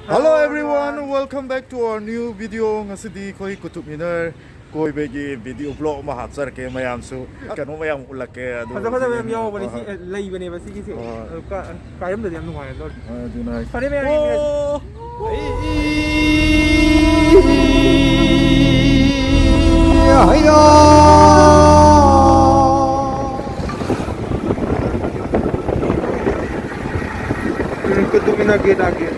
Hello everyone, welcome back to our new video. Ngasidi koi kutub minar koi begi video blog ma hapsar ke mayam su kanu mayam ulak ke adu. Fazla mayam yaw bani si lay bani basi kisi. Kayam da yam nungai lor. Adu nice. Pare mayam. Kutub minar gate आ गया.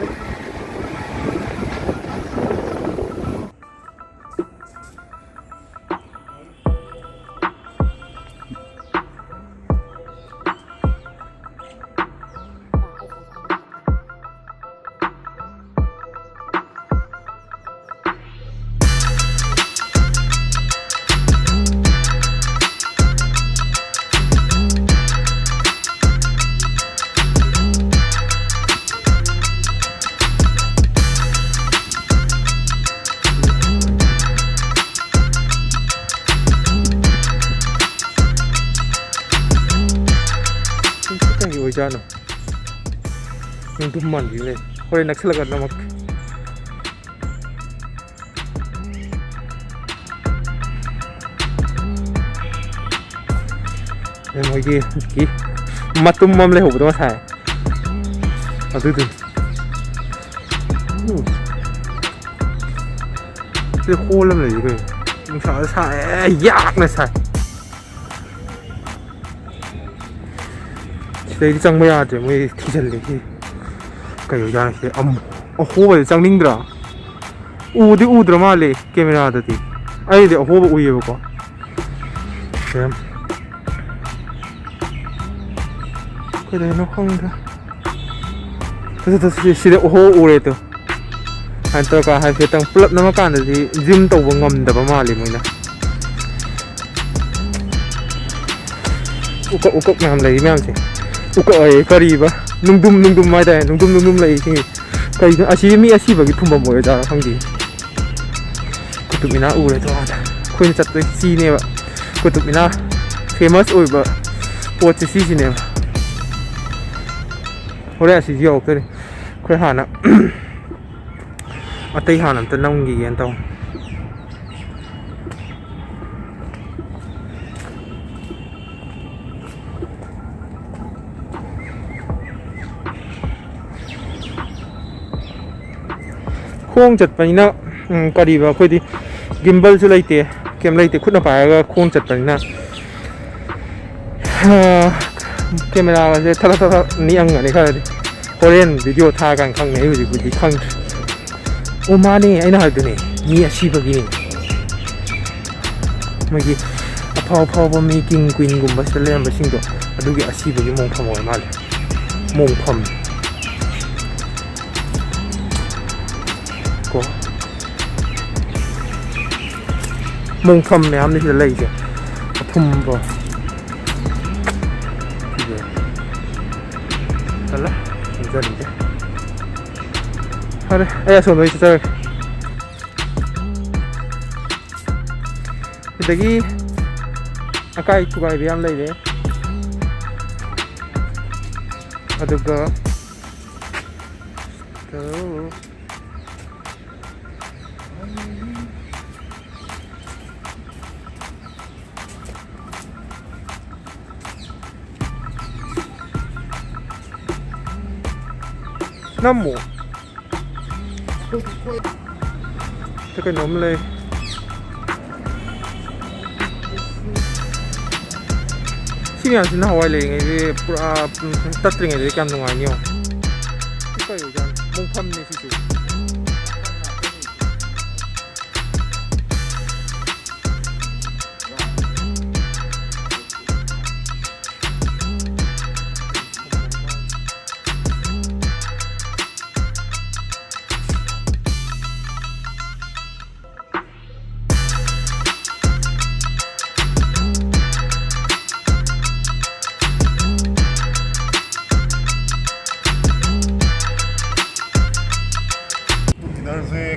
Jano yung tuman gini hoy nagsalagan namak em hoy ki matum mam le hob do sai adu tu cái khô lắm này kìa mình sợ sai yak này sai đây chẳng mấy ai thì mới thi chân lấy cái gì ra cái hô vậy chẳng ninh ra u ra mà lấy camera đó thì ai để hô vậy uy vậy con xem cái này nó không ra cái gì để hô u đấy thôi anh ta cả hai phía tăng plug nó mà cản thì zoom tàu vào ngầm đập mà lấy mình nè u cốc làm lấy mấy gì uko kariba nungdum mai da nungdum lai singi kai asi mi asi bagi thumba mo da khangdi kutubina ure to da khoin chat to si ne ba kutubina famous oi ba pot si ne ba ore asi yo ke khoi hana atai hana ta nong gi yan taw khung chặtไปนะก็ดีว่าค่อยดีกิมเบิลช่วยเลยเตะเกมเลยเตะคุณภาพก็khung chặtไปนะเกมเวลาจะท่านี้อังอะไรก็ได้พอเล่นวิดีโอท่ากันข้างไหนอยู่ดีกูดีข้างโอ้มาเนี่ยไอ้น่าดูเนี่ยมีอาชีพแบบนี้เมื่อกี้พอมีกินกินกุมบัสเล่นบัสซิงตัวดูกี่อาชีพแบบนี้มองพมอยมาเลยมองพมก็มงคลแม่มนี่คืออะไรกันทุ่มบ่นั่นแหละจะดีจ้ะอะไรไอ้ส่วนนี้จะเจอตะกี้อากาศทุกอย่างเรียมเลยเนี่ยอะดูก็น้ำหมูจะขนมเลยที่นี่สินะฮาวายเลยไงที่ตัดตรงไงที่กันตรงไหนเนี่ยที่ก็อยู่จังมงคลนี่สิจู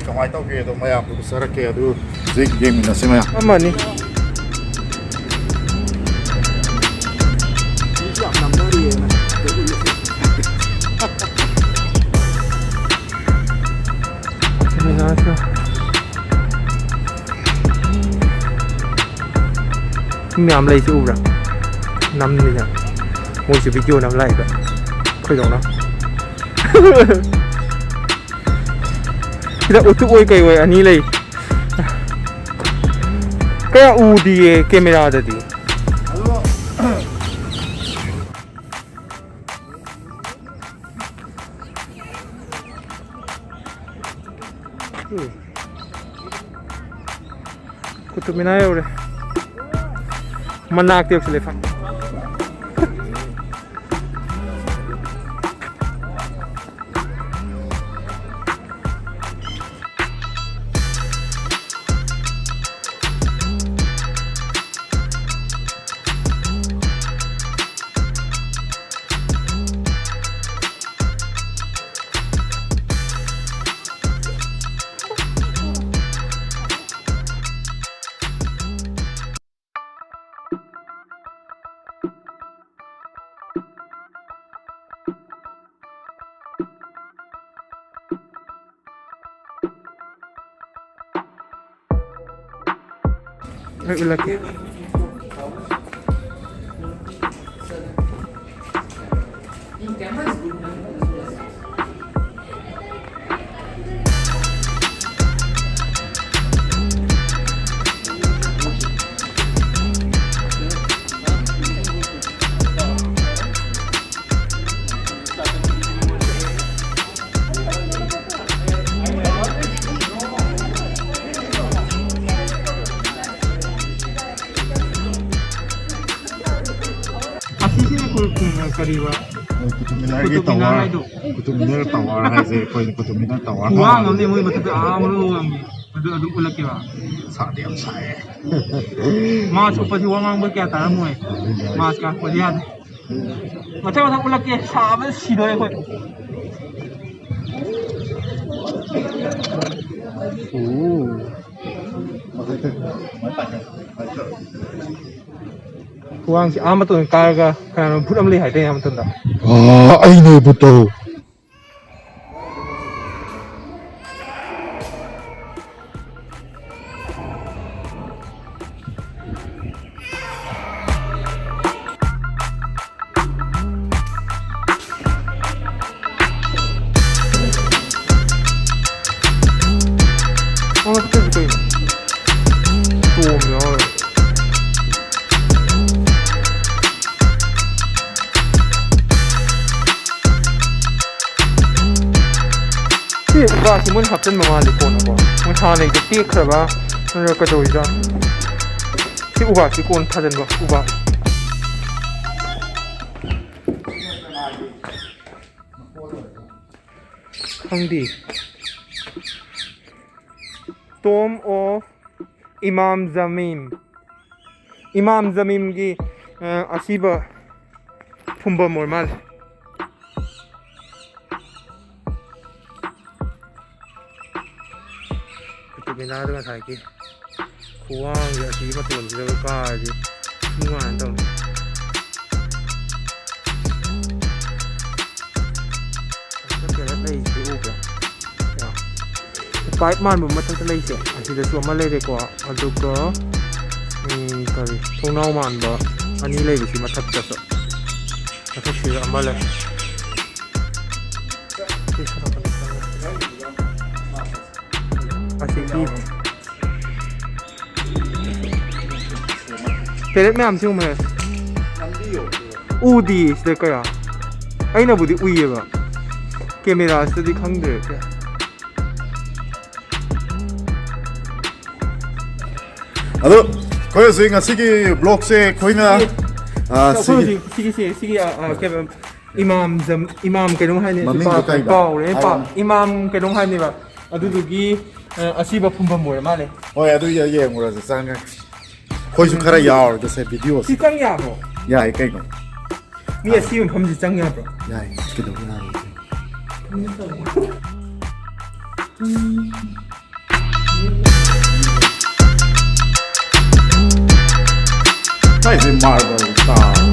kamay tau ke to maya ku sarak ke adu zik game na se maya amani 안녕하세요. Mèo lấy chữ ra năm này nhá, một sự video năm lại vậy, khơi đồng nó. Kita utuk oi kai oi ani lai. Kaya udi camera tadi. Kutub Minar ya udah. Mana aktif selefan. Lagi. Kariwa. Kutub Minar gitu tawar. Kutub Minar tawar aja, kau ini Kutub Minar tawar. Wah, ngambil mau betul amul ngambil. Aduh ulak ya. Sadiam saya. Mas upasi wang berkaya tanah muai. Mas kah kau lihat. Macam ulak ya, sama sih doy kau. Kuang si amat tuh karga karena bukan melihat yang amat tuh. Ini betul. Oh, betul betul. Tuh myo. Uba si mun hapten mama likon ako. Mun hane giti kraba nara ka doi da. Si uba si kon thaden ba uba. Khangdi. Tomb of Imam Zamim. Imam Zamim gi asiba phumba mormal. Minar dengan saya ki, kuang ya sih betul kita kaji, semua nanti. Kita lagi di ubah, ya. Pipe man bermacam macam lagi sih, asal itu amal lagi kuah, aduk ke, kali, tunau man bah, ani lagi sih macam macam, macam sih amal lagi. Asik. Telet में हमसे उम्र है ऊदी इसलिए क्या आई ना बुद्धि उई है बा कैमरा से दिखाऊं दे Aduh, kau sih ngasih blog se kau nggak sigi kayak imam kedong hai ni pak imam kedong hai ni ba aduh dugi asiba pumba mur male oh ya tuh ya ya murah sangat kau juga kara yar jadi video si cang ya bro ya kayak gitu ni asiba pumba si cang ya bro ya gitu lah Kayak marble style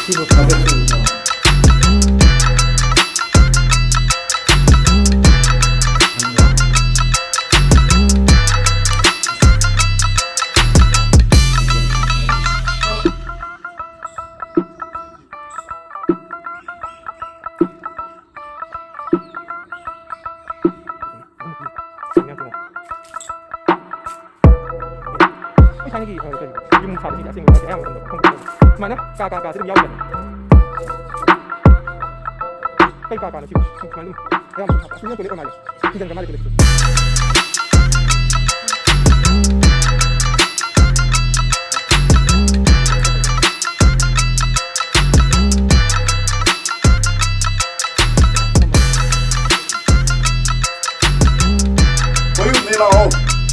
Tipo cappuccino. Cái này gì thôi cái nhưng mà thì đã sinh ra em không mà nó ca sẽ đừng nhau vậy cái ca nó chịu mà luôn em học sinh tôi lấy online khi dân cái này tôi lấy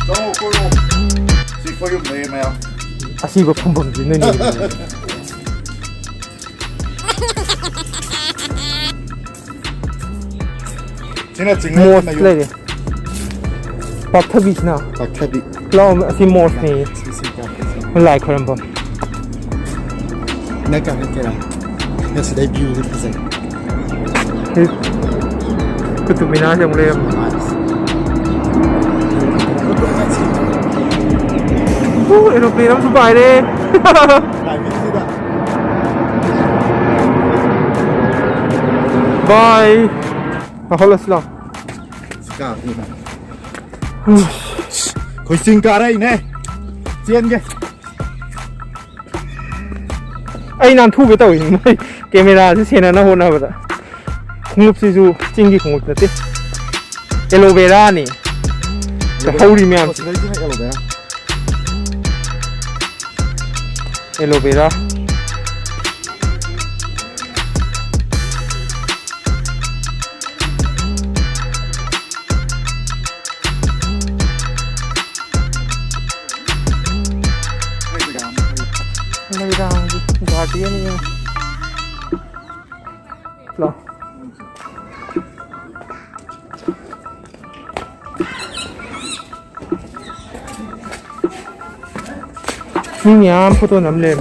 Đâu cô chị có dùng này mày không? à xí vào không bằng gì nên chính là chính mua là lấy đi bắp thịt vịt nào bạc thạch đi lo xí mua nàyมันหลายคนบ่ Naka Naka. That's the debut with the second. กุตุมินาจังเลย โอ้เอโรเพลนน้ำสบายเลย Lại mình gì đó บายมาเขาเลยสิล่ะ Cả gì mà Khối sinh cả đây nè Chiên kìa ไอ้นานทูไปต่ออีกไม่เกมเวลาที่เชนนะโหนะแบบคงลุบซิซูจริงกี่คงลุบนะติเอโลเวรานี่แต่เขาดีมั้ย Đấy chứ mày ở đây เอโลเวราไม่ดังดิกาเดียนนี่หรอนี่เนี่ยพูดตัวน้ำเล่ม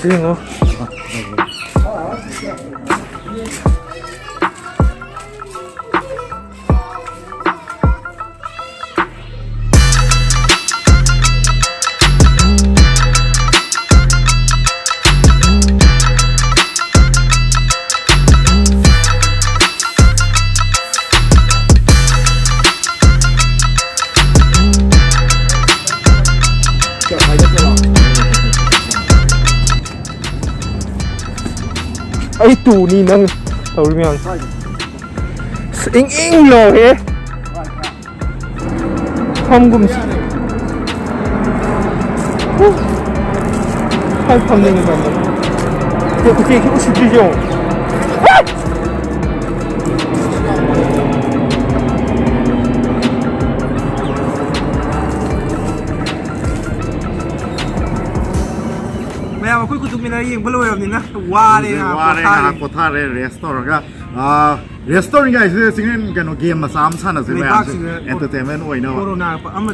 จริงเหรอไอ้ตูนี่นั่งเอาหรือยังอิงเลยเฮ้ทำกุมใครทำยังไงบ้างเดี๋ยวกูจะคิดว่าสิบปีจงไม่เอาคุยกุตุมินายิงเพลย์แบบนี้นะว่าเลยนะ Wah, kota re restaurant ka restaurant ka is singen kano game ma sam sana se entertainment oi na โคโรนาอัม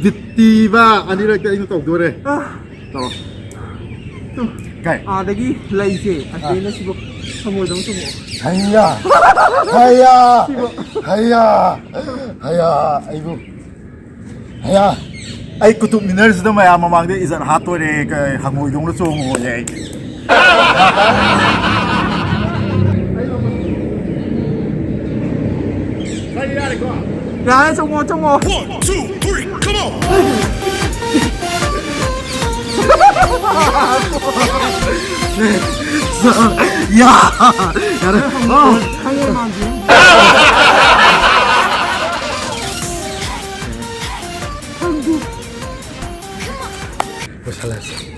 บิดดีมากอันนี้เราจะอินตกดูเลยต่อไก่ ꯑꯥꯗꯒꯤ ꯂꯩꯁꯦ ꯑꯁꯤꯅ ꯁꯤꯕꯨ ꯈꯪꯉꯣꯏꯗꯧ ꯆꯨꯝꯃꯣ 하야 하야 하야 하야 아이고 하야 아이 구뚝 미너스도 마야 마망데 이전 핫도레 그 항모 용로 좀 뭐야 야 정모 정모 One, two, three, come on! 야 야래 항해만 지 뭐 잘났어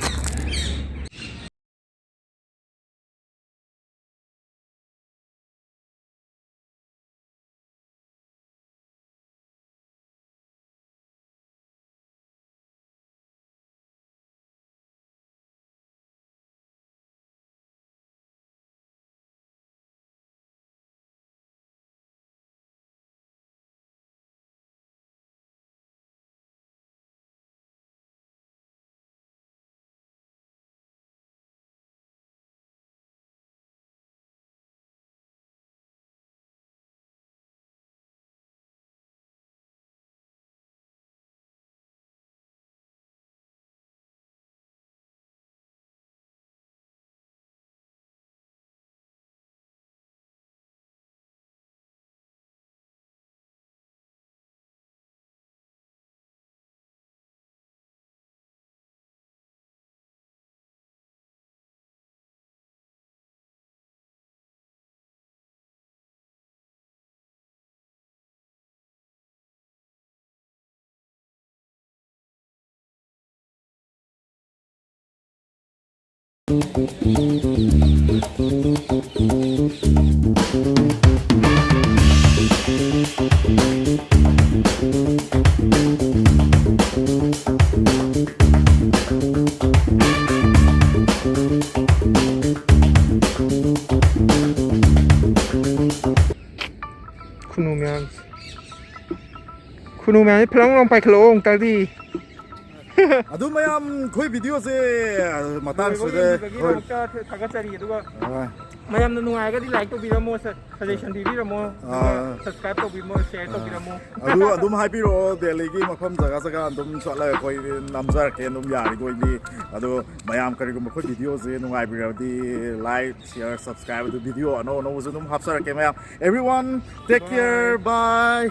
쿠누면 플랑 롱파이 클롱 딸디 아두 마얌 거의 비디오세 마탄 쓰데 다가짜리 누가 mayamna nungaigadi like tobiramo suggestion bibiramo subscribe tobiramo share tobiramo adu adum haipiro deligi mafam jaga jaga adum chala koi namjar ke adum yari koi ni adu mayam kari ko khoi video se nungai biradi like share subscribe the video no no adum hapsar ke mayam everyone take care bye